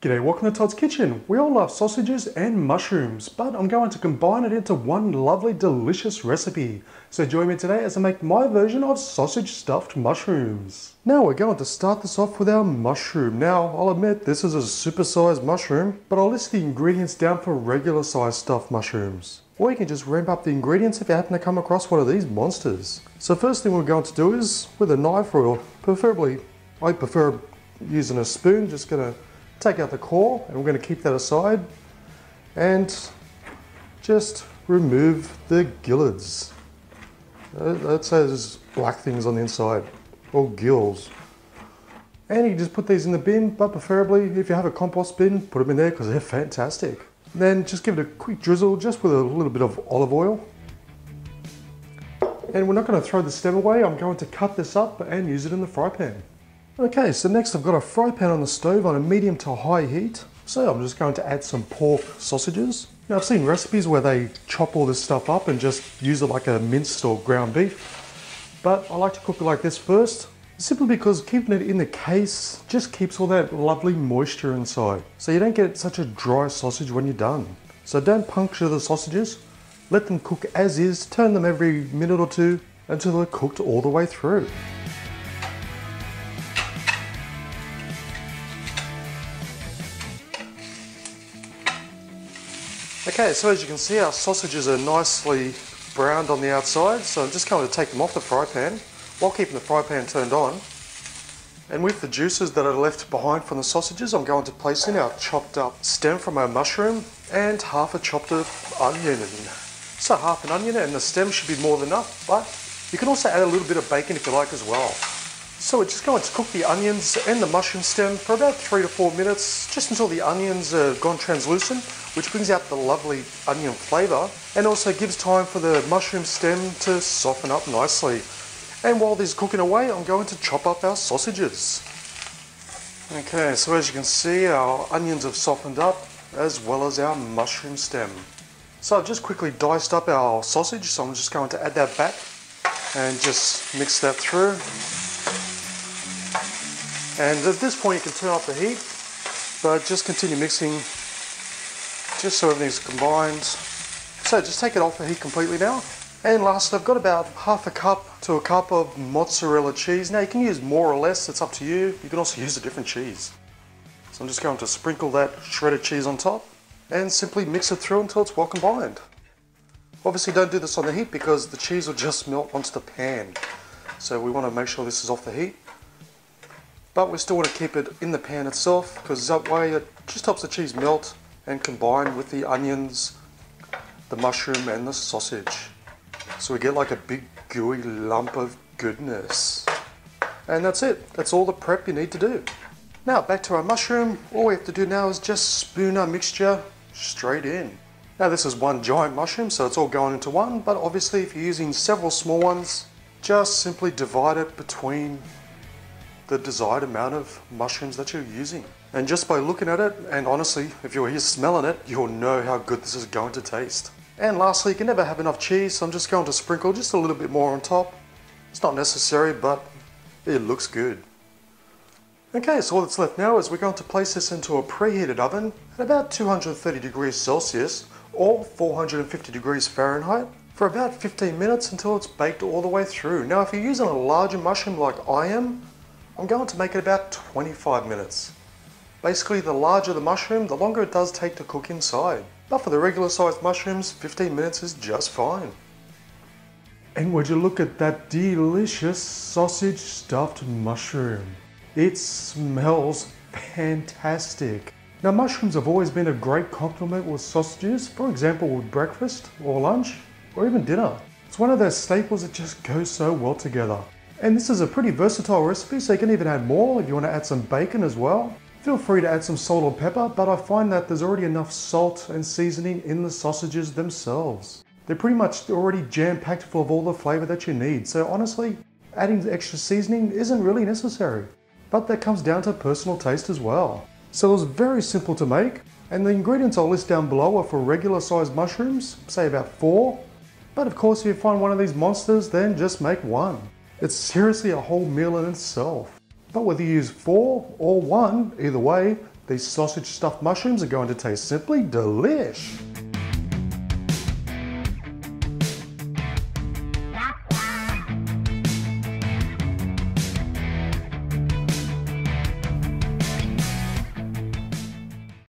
G'day, welcome to Todd's Kitchen. We all love sausages and mushrooms, but I'm going to combine it into one lovely, delicious recipe. So join me today as I make my version of sausage stuffed mushrooms. Now we're going to start this off with our mushroom. Now, I'll admit this is a supersized mushroom, but I'll list the ingredients down for regular sized stuffed mushrooms. Or you can just ramp up the ingredients if you happen to come across one of these monsters. So first thing we're going to do is, with a knife, or preferably, I prefer using a spoon, just gonna take out the core, and we're going to keep that aside and just remove the gillards. Let's say there's black things on the inside, or gills. And you can just put these in the bin, but preferably if you have a compost bin, put them in there because they're fantastic. Then just give it a quick drizzle just with a little bit of olive oil. And we're not going to throw the stem away, I'm going to cut this up and use it in the fry pan. Okay, so next I've got a fry pan on the stove on a medium to high heat. So I'm just going to add some pork sausages. Now I've seen recipes where they chop all this stuff up and just use it like a minced or ground beef. But I like to cook it like this first, simply because keeping it in the case just keeps all that lovely moisture inside. So you don't get such a dry sausage when you're done. So don't puncture the sausages, let them cook as is, turn them every minute or two until they're cooked all the way through. Okay, so as you can see, our sausages are nicely browned on the outside, so I'm just going to take them off the fry pan while keeping the fry pan turned on. And with the juices that are left behind from the sausages, I'm going to place in our chopped up stem from our mushroom and half a chopped up onion. So half an onion, and the stem should be more than enough, but you can also add a little bit of bacon if you like as well. So we're just going to cook the onions and the mushroom stem for about 3 to 4 minutes, just until the onions are gone translucent, which brings out the lovely onion flavour and also gives time for the mushroom stem to soften up nicely. And while this is cooking away, I'm going to chop up our sausages. Okay, so as you can see, our onions have softened up as well as our mushroom stem. So I've just quickly diced up our sausage, so I'm just going to add that back and just mix that through. And at this point you can turn off the heat, but just continue mixing just so everything's combined. So just take it off the heat completely now. And lastly, I've got about half a cup to a cup of mozzarella cheese. Now you can use more or less, it's up to you. You can also use a different cheese. So I'm just going to sprinkle that shredded cheese on top and simply mix it through until it's well combined. Obviously don't do this on the heat because the cheese will just melt onto the pan. So we want to make sure this is off the heat. But we still want to keep it in the pan itself because that way it just helps the cheese melt and combine with the onions, the mushroom and the sausage. So we get like a big gooey lump of goodness. And that's it. That's all the prep you need to do. Now back to our mushroom. All we have to do now is just spoon our mixture straight in. Now this is one giant mushroom, so it's all going into one, but obviously if you're using several small ones, just simply divide it between the desired amount of mushrooms that you're using. And just by looking at it, and honestly, if you're here smelling it, you'll know how good this is going to taste. And lastly, you can never have enough cheese, so I'm just going to sprinkle just a little bit more on top. It's not necessary, but it looks good. Okay, so all that's left now is we're going to place this into a preheated oven at about 230 degrees Celsius or 450 degrees Fahrenheit for about 15 minutes until it's baked all the way through. Now if you're using a larger mushroom like I am, I'm going to make it about 25 minutes. Basically, the larger the mushroom, the longer it does take to cook inside. But for the regular sized mushrooms, 15 minutes is just fine. And would you look at that delicious sausage stuffed mushroom? It smells fantastic. Now mushrooms have always been a great complement with sausages, for example with breakfast or lunch or even dinner. It's one of those staples that just goes so well together. And this is a pretty versatile recipe, so you can even add more if you want to add some bacon as well. Feel free to add some salt or pepper, but I find that there's already enough salt and seasoning in the sausages themselves. They're pretty much already jam-packed full of all the flavour that you need, so honestly, adding the extra seasoning isn't really necessary. But that comes down to personal taste as well. So it was very simple to make, and the ingredients I'll list down below are for regular sized mushrooms, say about 4. But of course if you find one of these monsters, then just make 1. It's seriously a whole meal in itself. But whether you use 4 or 1, either way, These sausage stuffed mushrooms are going to taste simply delish.